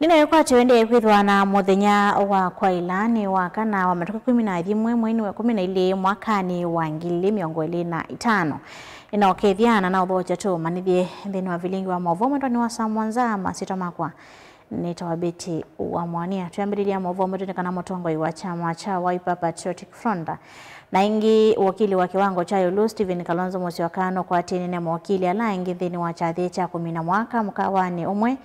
Ninayokuwa tuende kwithwa na muthenya wa kwailani wa kana wa matuku 11 mwezi wa 12 mwakani wa 2025 inaokethiana na uthoja tu manithie thini wa vilingi wa movo mwendoni wa Samwanza masita makwa nitawabeti wa mwania tuambiriria movo mwendoni kana motongoi wa chama cha Wiper Patriotic Front na ingi wakili wa kiwango cha Yulu Stephen Kalonzo Musyoka kwa tinene mwakili ala ingi thini wa chathi cha 10 mwaka mkawani umwe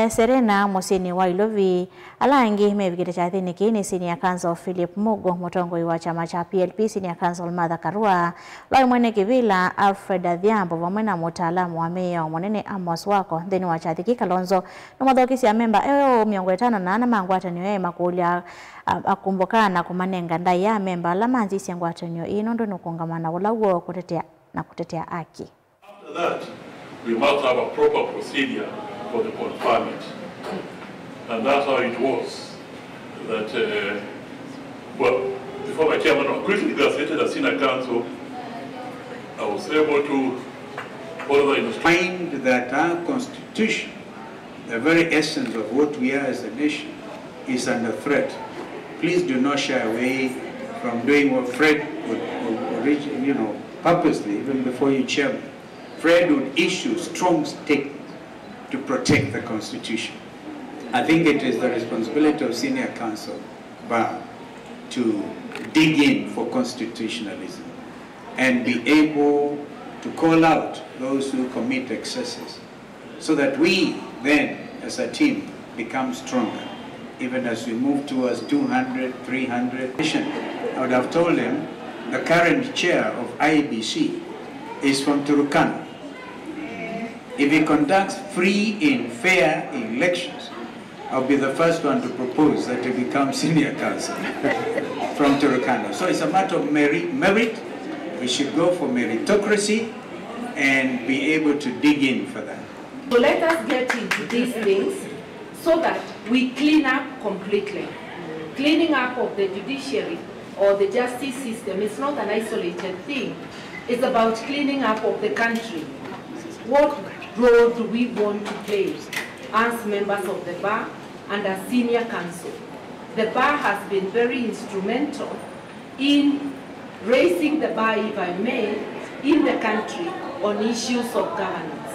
Serena Musini wa Ilovi alangi mebigire chathi niki ni senior council Philip Mugo motongoi wa chama cha PLP senior council Martha Karua lai mwene kivila Alfred Adhiambo vamwe na mutaalamu wa meya mwenene Amos Wako thini wa chathi Kalonzo na mathokisi ya memba 58 mangwatanio makulia akumbukana kumanenga ndai ya memba ala manzisi ya ngwatanio ino ndo nukungamana ulawo kutetea haki. After that, we must have a proper procedure for the conferment. And that's how it was that, before my chairman quickly gazetted as senior council, I was able to follow the instructions. Find that our constitution, the very essence of what we are as a nation, is under threat. Please do not shy away from doing what Fred would, purposely, even before you chairman. Fred would issue strong statements to protect the Constitution. I think it is the responsibility of senior council to dig in for constitutionalism and be able to call out those who commit excesses so that we then as a team become stronger even as we move towards 200, 300. I would have told him the current chair of IEBC is from Turkana. If he conducts free and fair elections, I'll be the first one to propose that he become senior council from Turkana. So it's a matter of merit. We should go for meritocracy and be able to dig in for that. So let us get into these things so that we clean up completely. Cleaning up of the judiciary or the justice system is not an isolated thing. It's about cleaning up of the country. What role do we want to play as members of the bar and as senior council? The bar has been very instrumental in raising the bar, if I may, in the country on issues of governance.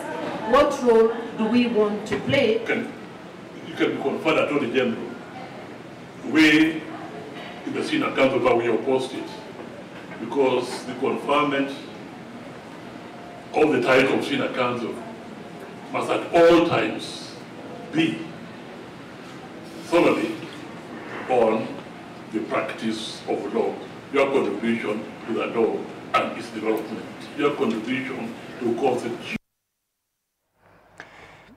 What role do we want to play? You can be conferred Attorney General. We, in the senior council, we opposed it because the conferment of the title of senior council must at all times be solely on the practice of law, your contribution to the law and its development, your contribution to constitution.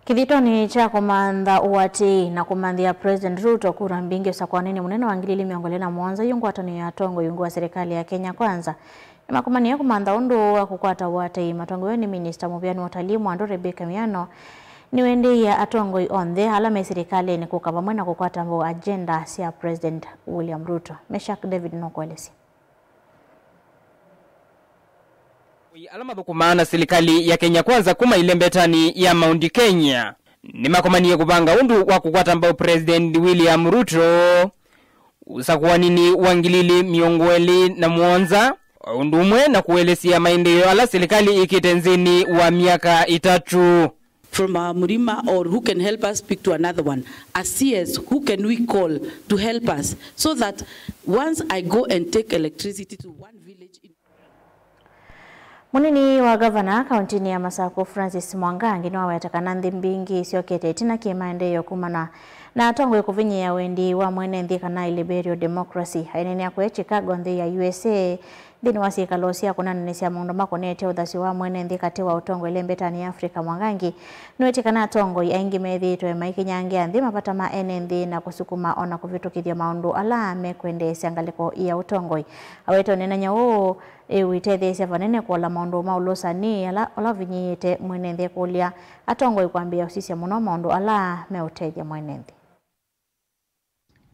Kithitoni cha kumandha uwati na kumandhia President Ruto kura mbingi usakwanini munene wa ngilili miongole na mwanza yungwatani ya tongo yungu wa serikali ya Kenya Kwanza. Makumani ya kumandha undu wa kukwata uwati matongo ni Minister Mubiani wa utalii Mwando Rebecca Miano ni wendi ya atongo onthe alame serikali ni kukaba mwena kukwata mbo agenda siya President William Ruto. Meshak David Nokwelesi. Alama bukumana serikali ya Kenya Kwanza kuma ilembetani ya Mount Kenya ni makomani ya kupanga undu wa kukwata mbao President William Ruto usakuwanini wangilili miongweli na muonza undumwe na kuelesia maendeleo ala serikali ikitenzini wa miaka 3 from Murima, or who can help us speak to another one, as CS, who can we call to help us so that once I go and take electricity to one village in Munini wa governor kauntini ya Masako Francis Mwangangi ni wawetakana nthi mbingi siokete tina kimaendeleo kumana na atongo kuvinyi ya wendi wa mwene nthi kana Liberal Democracy hainene ya Chicago nthi ya USA dini wasikalosia kunanenisia maundu makonete uthasi wa mwene nthi kati wa utongo ilembetani Afrika. Mwangangi niwetikana atongo ya ingi methitwe maikinyange nthi mapata ma nthi na kusukuma ona kuvitukithia maundu ala mekwendesya ngaliko ya utongo aweto nenanya wo witethesia vanene kuola maundu maulosani ala olavinyite mwene nthi kulia atongo ikwambia usisia muno maundu ala meutethia mwene nthi.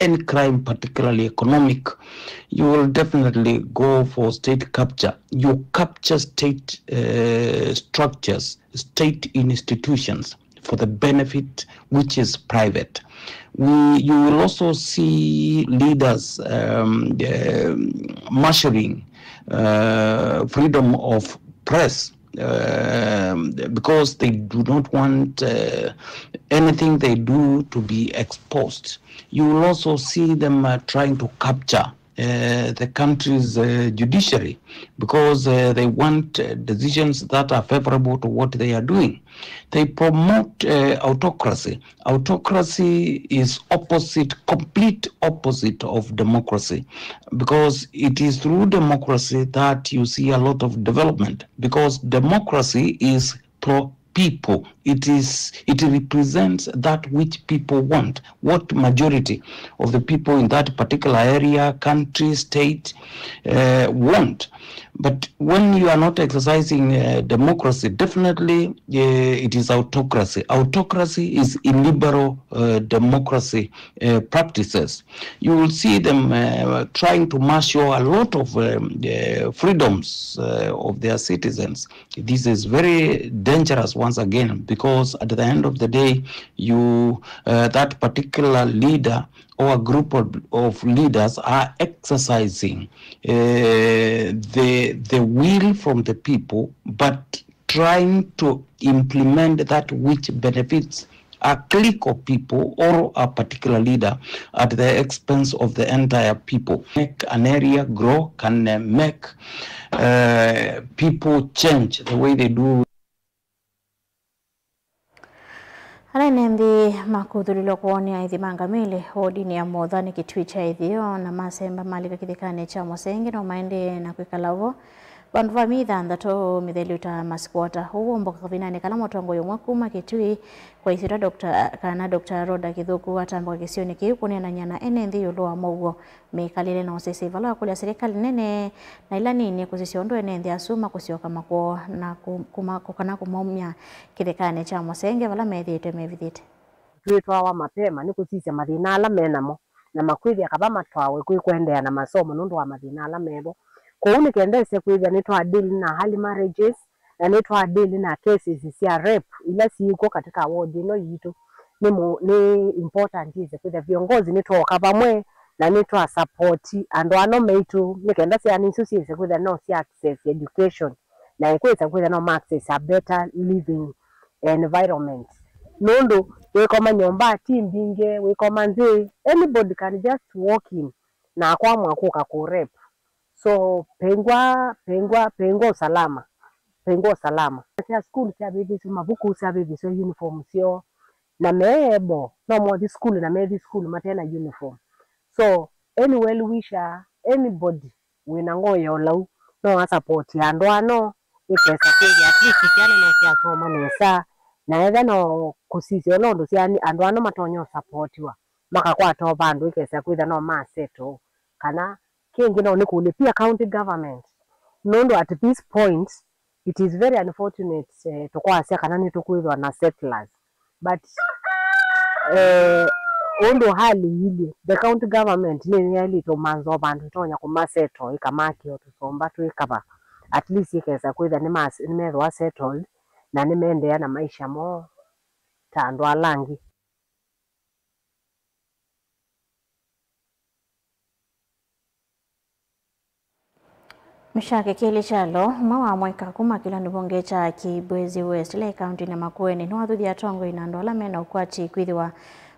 Any crime, particularly economic, you will definitely go for state capture. You capture state structures, state institutions, for the benefit which is private. You will also see leaders measuring freedom of press because they do not want anything they do to be exposed. You will also see them trying to capture the country's judiciary because they want decisions that are favorable to what they are doing. They promote autocracy. Autocracy is complete opposite of democracy, because it is through democracy that you see a lot of development, because democracy is pro-people. It represents that which people want, what majority of the people in that particular area, country, state want. But when you are not exercising democracy, definitely it is autocracy. Autocracy is illiberal democracy practices. You will see them trying to marshal a lot of freedoms of their citizens. This is very dangerous once again, because at the end of the day, that particular leader or a group of leaders are exercising the will from the people, but trying to implement that which benefits a clique of people or a particular leader at the expense of the entire people. Make an area grow, can make people change the way they do. Anaenembi makudhulilo kuonia ithimanga mili hodini ya modhani kitwicha ithio na masemba malika kithikane cha mosengi no maende na kuikalawo bandu vamitha ndato mitheluta maskwota huo mboka kavinane kala motongo yomwa kuma kitwi kwa isira Dr. Roda Kithuku atamboka kisioni kiu kunena nyana enendi yuluwa mogo mekalile na osese vala kulia serikali nene na ila nini kuzisiondo enendi asuma kusioka makuo na kukana kumomya kithikane cha mosenge vala methite mevithite. Tuitwa wa mapema ni kusisya mathina ala menamo na makwithi akaba matwawe kuikwendea na masomo nundu wa mathina ala mebo. Kuuni kendese kwithia nitwa deal na hali marriages na nitwa deal na cases cia rape ila siiko katika ward ino yitu ni important ize kwithia viongozi nitwa kabamwe na nitwa support andu ano meitu nikenda cia ninsu siise kwithia no cia access education na ikwisa kwithia no access a better living environment. Nundu wikoma nyomba timbinge wikoma nzi anybody can just walk in na kwa mwakuka ku rape. So pengwa usalama. Tia school tia bibi so mabuku tia bibi so uniform sio na mebo no more school na maybe school matena uniform. So any well wisher anybody winango yolau no support ando ano ikesa kweli at least kiana no tia koma nesa na either no kusisi no ndo siani ando ano matonyo support wa maka kwa to bandu ikesa kwitha no maseto kana kingi no nikulipia county government. Nondo at this point it is very unfortunate to kwa sia kana ni tukuithwa na settlers, but ondo hali hili the county government ni yali to manzo bantu tonya kumaseto ikamaki otusomba tu ikaba at least ikesa kwitha ni methwa settled na nimeendea na maisha mo tando alangi. Mishake kili chalo mawa mweka kuma kila nibonge cha Kibwezi West le county na Makueni no athuthi atongo inandola mena ukwati kwithiwa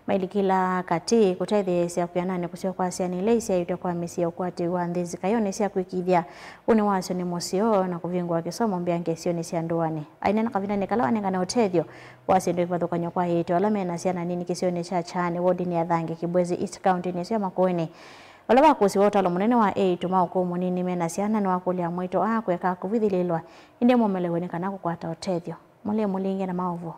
mailikila kati kutaithi sia kuyanane kusio kwa sia ni leisia yute kwa misia ukwati wa ndizi kayone sia kwikithia uni wasio ni mosio na kuvingwa kisomo mbiange sio ni sia ndoani aina na kavinane kala wanenga na utethio wasi ndo ivathukanyo kwa hito ala mena sia na nini kisio ni cha chane wodi ni athangi Kibwezi East county ni sia Makueni. Wala wakusi wotalo munene wa tuma uko munini mena siana ni wakulia mwito kweka kuvithililwa inde momeleweni kana kukwata utethio mule mulinge na maovu.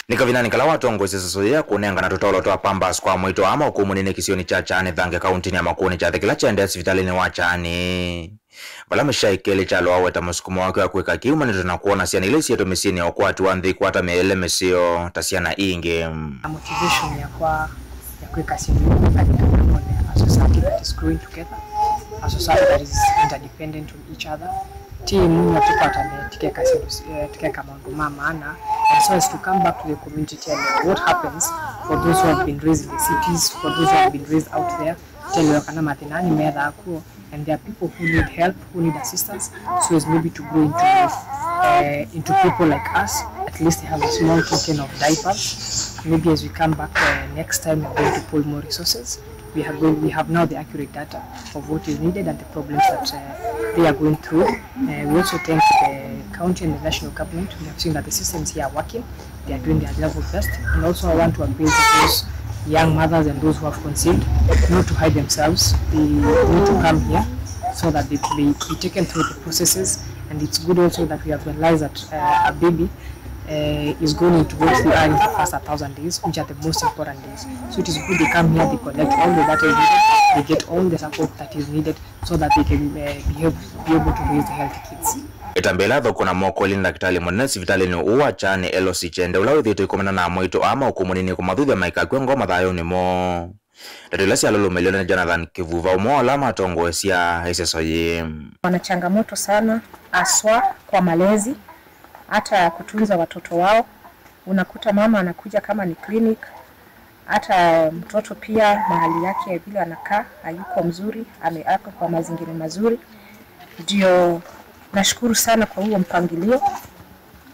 Nikavinani kala watongozi sasoya kunenga na tutolo toa pambas kwa mwito ama uko munene kisioni cha chane thange kaunti ya Makueni cha thekila chende hospitalini wa chane. Bala mshaikele chalo aweta msukumo wake wa kuweka kiuma nito na kuona siya nilisi yeto mesini ya kwatu wandhi kwa hata meele mesio tasiana inge. Motivation ya kuweka siya katika society that is growing together a society that is interdependent on each other. Team and so as to come back to the community, tell you what happens for those who have been raised in the cities, for those who have been raised out there. Tell you and there are people who need help, who need assistance, so as maybe to grow into people like us. At least they have a small token of diapers. Maybe as we come back next time, we're going to pull more resources. We have now the accurate data of what is needed and the problems that they are going through. We also thank the county and the national government. We have seen that the systems here are working. They are doing their level best. And also I want to appeal to those young mothers and those who have conceived not to hide themselves. They need to come here so that they be taken through the processes. And it's good also that we have realized that a baby is going into what we are in the first 1,000 days, which are the most important days. So it is good they come here, they collect all the data needed, they get all the support that is needed so that they can be able to raise the healthy kids. Itambela thoko na moko lini daktari munene sivitalini uwa chani LOC chende ulawe dhito ikomena na mwito ama ukumunini kumadhudha maika kwengo mathayo ni mo. Dadilasi ya lulu milioni Jonathan Kivuva umo alama atongo esia SSOE. Wana changamoto sana aswa kwa malezi, hata kutunza watoto wao. Unakuta mama anakuja kama ni clinic, hata mtoto pia mahali yake vile anakaa hayuko mzuri, ameaka kwa mazingira mazuri. Ndio nashukuru sana kwa huo mpangilio.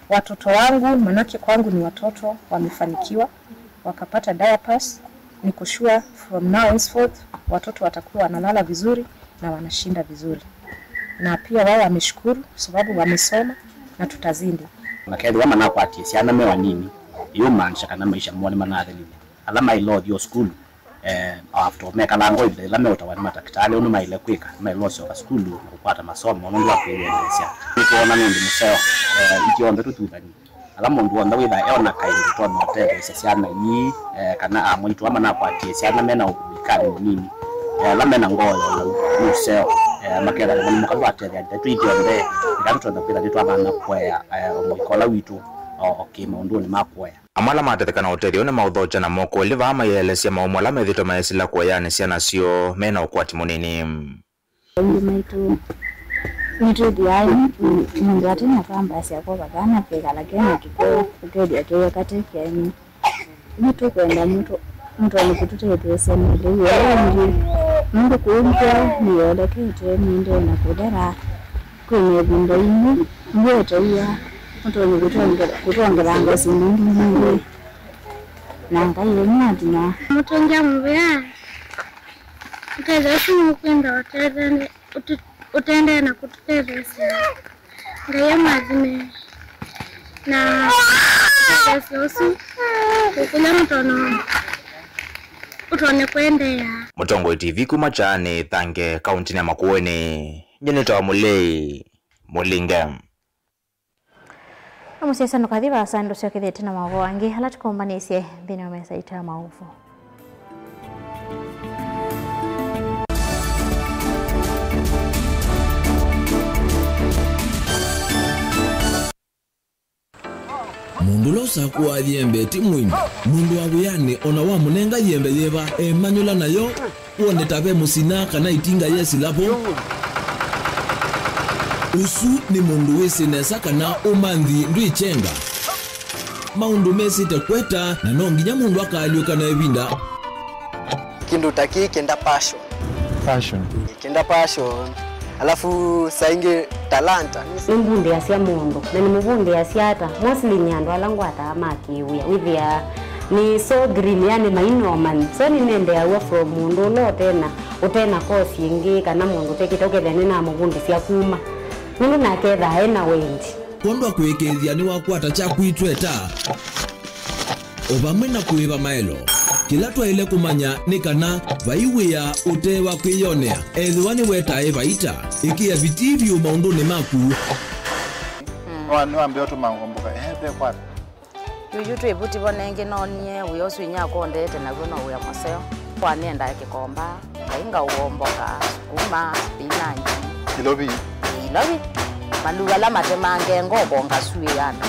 Watoto wangu, manake kwangu ni watoto wamefanikiwa, wakapata diapers. Niko sure from now henceforth watoto watakuwa wanalala vizuri na wanashinda vizuri. Na pia wao wameshukuru sababu wamesoma na tutazindi. Nakedi wama na kwati siana mewa nini iyo manisha kana maisha mwani manadhili alama ilo dio school after meka lango ile lame utawani matakitali onu maile kwika mailo sio school kupata masomo mundu akuendelea nikiona nindi museo ikiombe tutubani alama ndu onda witha eona kaindi to motete siana ni kana amwitu ama na kwati siana mena ubikani nini lame na ngoyo museo makera ni mukaba atere atu ikiombe ngatu ndo pira ditu abana kwea omokola witu okima ndu ni makwea amala matetekana hoteli one maudhocha na moko liva ama yelesia maumwala methito maesila kwa yani siana sio mena ukwati munini maitu nitu diani ngati na pamba sia kwa bagana pega lakini kiko kedi atoya kati keni nitu kwenda mtu alikutute pesa ile yeye mungu kuumpya niyoda kete ninde na kudera kwenye bindo hii nyote hiyo mtu kutongera ngosi mungu nanga yenya dina mutonja mbea utazasi mukwenda utende na kututeresa ngaya mazine na sosu kukula mtono utone kwendea Mutongo TV kumachane thange kaunti ya Makueni nyeneta mulei mulinga Amusiasa nukadhiba asando sio kithete na mawo wangi hala tukombanisye thini wa mesa ita maufu. Mundu losa kuwa yembe timwini mundu wabuyane ona wa munenga yembe yeba emanyula nayo uone tabe musina kana itinga yesi lapo usu ni mundu wesinesa kana umanthi ndwichenga maundu mesite kweta na nonginya mundu akaliuka na ebinda kindu taki kenda passion alafu sainge talanta Mbunde asia mundu na ni mbunde asiata mostly nyando alangwata amakiwia withia ni so green yani mainoman so ni nende awa from mundu lo tena kosi ingi kana mundu tekitoke thene na mbunde sia kuma mundu naketha ena wendi kondo kwekethia ni wakwata cha kuitweta obamwe kuiba maelo kila twaile kumanya ni kana vaiwia utewa kwiyonea ethiwani wetae vaita ikia vitivyo maunduni maku niwambia otu mangomboka be kwata yutu ebuti bonenge nonye uyosu inyako ndete na gono uya maseo kwa nenda kikomba kainga uomboka sukuma spinach ilobi maluga la matemange ngobo ngasuye yana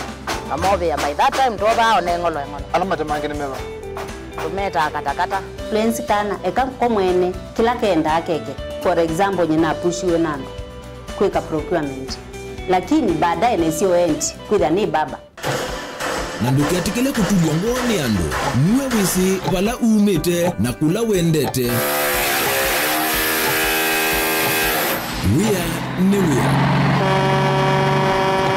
amobe ya by that time toba onengolo ala matemange ni meba tumeta katakata Plensi kana eka komwene kila kenda akeke for example nyina pushiwe nando kweka procurement lakini baadaye nesio end kwitha ni baba na ndukiatikile kutulwa ngoni andu niwe wisi bala umite na kula wendete wia ni wia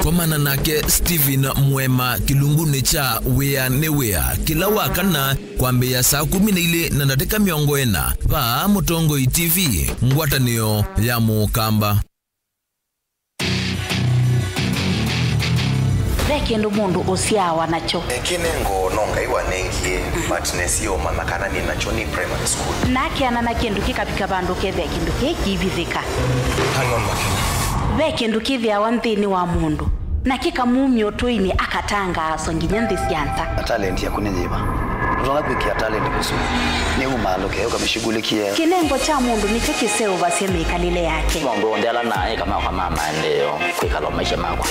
komana nake Steven Mwema kilunguni cha wia ni wia kila wakana kwambia saa 12 na dakika 40 pa Mutongoi TV ngwatanio ya Mukamba. Kendo mundu usiawa nacho kinengo nonga iwa nengie but nesio manakana ni nacho ni primary school nake anana kindu kikapika bandu kethe kindu kikivithika hang on makina kindu kithia wanthini wa mundu na kikamumyo twiini akatanga songinya nthi sianza talent ya kunenyiba unapikia talent kusu ni umaloke ukamshughulikia kinengo cha mundu nicho kiseo basi mekalile yake mundu ndela naye kama maendeleo kwikala maisha makwa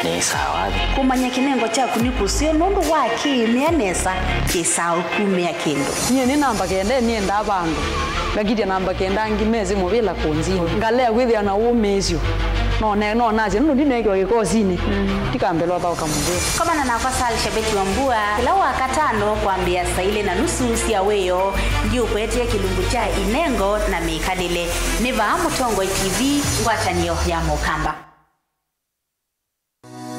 ni sawa kumanya kinengo cha kunikusio nundu waki mianesa kisao kumia kindu nye ni namba kende ni enda bandu ngagidia namba kenda ngimezi mubila kunzi ngalea kwithia na umezio no naje nundi negyo gikozini tikambelwa ba kamungu kama na kwa sali shabeki wa mbua kila wakatano kuambia saile na nusu sia weyo ndio kwetie kilungu cha inengo na mikalile niva Mutongoi TV ngwatanio ya Mukamba.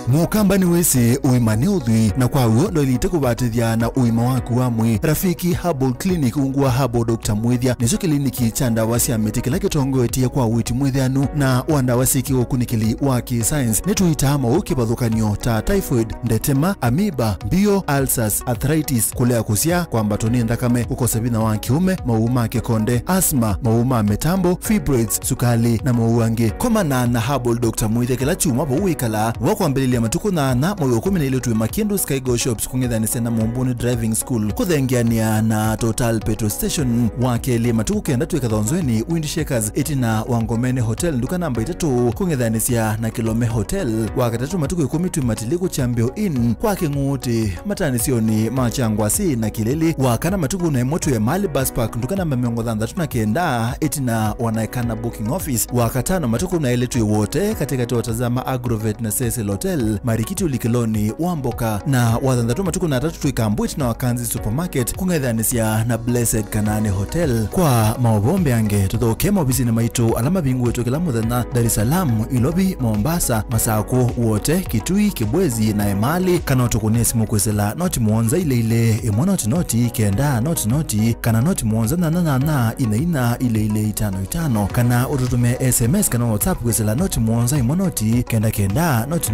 Mukamba ni wese uimane udhui na kwa uo ndo ilite kubatithia na uima waku wa mwi Rafiki Herbal Clinic ungua Herbal Dr. Mwithia nizo kliniki cha ndawa cia miti kila kitongoetie kwa witi mwithianu na wandawa siki ukunikili wa science nituita mauki bathukanio ta typhoid, ndetema, amoeba, bio, ulcers, arthritis, kulea kusia kwa mbatoni ndakame kukosa bina wa kiume, mauma kekonde, asthma, mauma metambo, fibroids, sukali na mauange. Komana na Herbal Dr. Mwithia kila chuma bo uikala wako mbele ya matuko na moyo 12 tu makindu Skygo Shops kungedhanise na Mumbuni Driving School kuthengiania na Total Petrol Station wakeli matuko kenda twikathonzweni Windshakers etina Wangomene Hotel nduka namba 3 kungedhanisia na Kilome Hotel wakatatu matuko 10 tu matiliku Chambio Inn kwa kinguti matanisioni machangwasi na Kileli wakana matuko na moto ya Mali Bus Park nduka namba 39 etina wanaekana booking office wakatano matuko na ile tu wote katika watazama Agrovet na Cecil Hotel Marikiti Ulikiloni Wamboka na wathandatu matuko na 3 tuikambwiti na Wakanzi Supermarket kungedhanisia na Blessed Kanane Hotel kwa maobombe ange tuthoke mobisini maitu alama bingu wetu kila muthenya Dar es Salaam, Ilobi, Mombasa, Masako wote Kitui, Kibwezi na Emali kana tukunie simu kwesela noti muonza ile imwana noti kenda noti kana noti muonza na ina ile 55 kana ututume SMS kana WhatsApp kwesela noti muonza imonoti kenda noti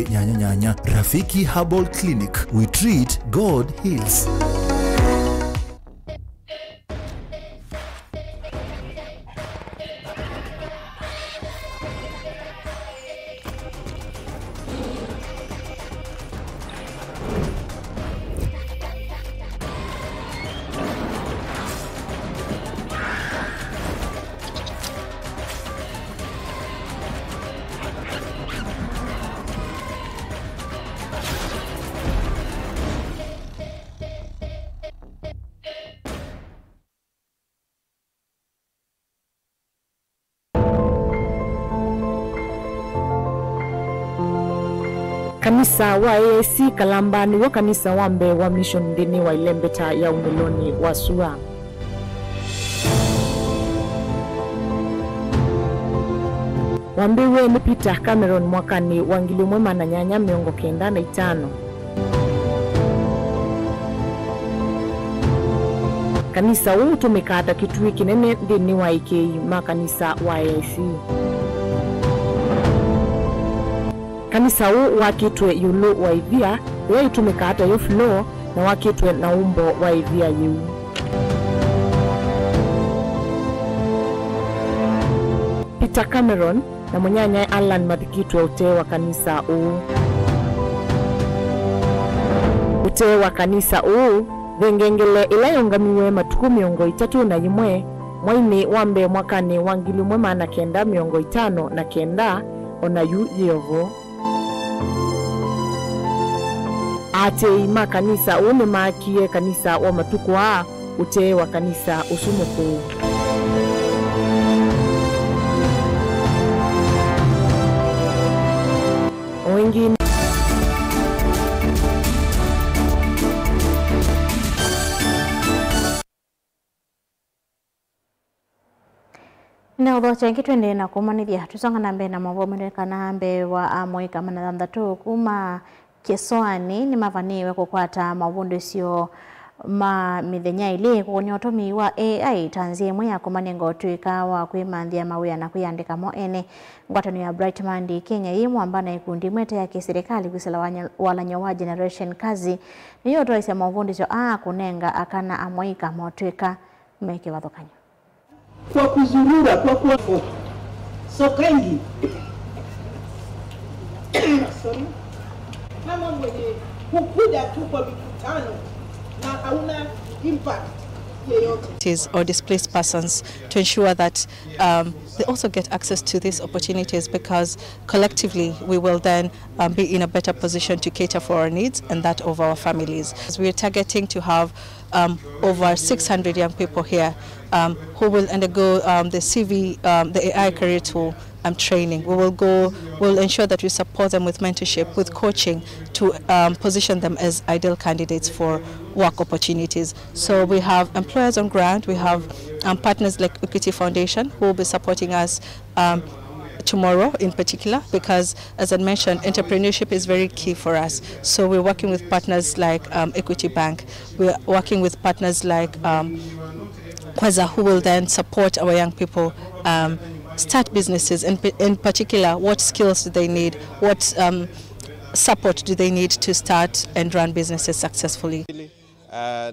nyanya. Rafiki Herbal Clinic, we treat, God heals. Kanisa wa AAC Kalambani wa kanisa wambe wa mission ndini wa Ilembeta ya Uniloni wa Sua. Wambiwe ni Peter Cameron mwakani wangili mwema na nyanya 95. Kanisa huu tumekata kitui kinene ndini wa IKI makanisa wa AAC. Kanisa huu wakitwe yulu wa ivia wei tumekata yo flow na wakitwe na umbo wa ivia yu. Peter Cameron na munyanya Alan Mathikitwe ute wa kanisa huu. Ute wa kanisa huu vengengele ilayongamiwe matuku 31 mwaini wambe mwakani wangili mwema na 959 ona yu yevo. Ate ima kanisa une makie kanisa wa matuku ute wa kanisa usumuku. mwingine. Na udho chengi twende na kumanithia tusonga nambe na mavomereka kanambe wa amoika manathandatu kuma Kisoani ni mavaniwe kukwata mavundu sio ma mithenya ile kuonia utomi wa AI tanzie mwe ya kumanengo tuika wa kwimanthia mawia na kuyandika mo ene ngwatano ya Brightman Kenya yimu ambana ikundi mwete ya kiserikali kwisala walanyowa generation kazi niyo toisa mavundu sio kunenga akana amoika motuika meke wathokanya kwa kuzurura kwa kuwa so kindly sorry kama mwenye kukuja tu kwa mikutano na hauna impact yeyote or displaced persons to ensure that they also get access to these opportunities, because collectively we will then be in a better position to cater for our needs and that of our families. We are targeting to have over 600 young people here who will undergo the CV, the AI career tool training. We'll ensure that we support them with mentorship, with coaching to position them as ideal candidates for work opportunities. So we have employers on ground, we have partners like Equity Foundation who will be supporting us tomorrow in particular, because as I mentioned, entrepreneurship is very key for us. So we're working with partners like Equity Bank, we're working with partners like Kwaza, who will then support our young people start businesses, in particular what skills do they need, what support do they need to start and run businesses successfully.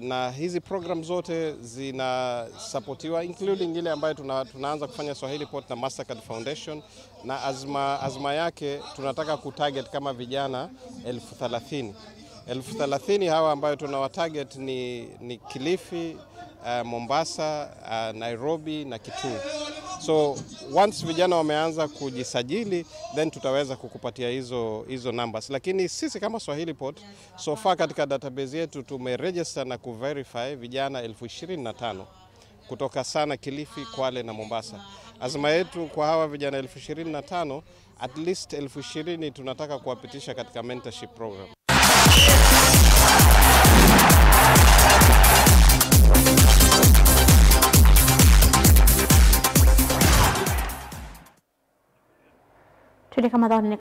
Na hizi program zote zinasupportiwa including ile ambayo tunaanza kufanya Swahili Pot na Mastercard Foundation, na azma yake tunataka kutarget kama vijana 30,000 hawa ambayo tunawatarget ni Kilifi, Mombasa, Nairobi na Kitui. So once vijana wameanza kujisajili, then tutaweza kukupatia hizo numbers. Lakini sisi kama Swahili Pot so far katika database yetu tumeregister na kuverify vijana 25,000 kutoka sana Kilifi, Kwale na Mombasa. Azma yetu kwa hawa vijana 25,000, at least 20,000 tunataka kuwapitisha katika mentorship program. Tuli kama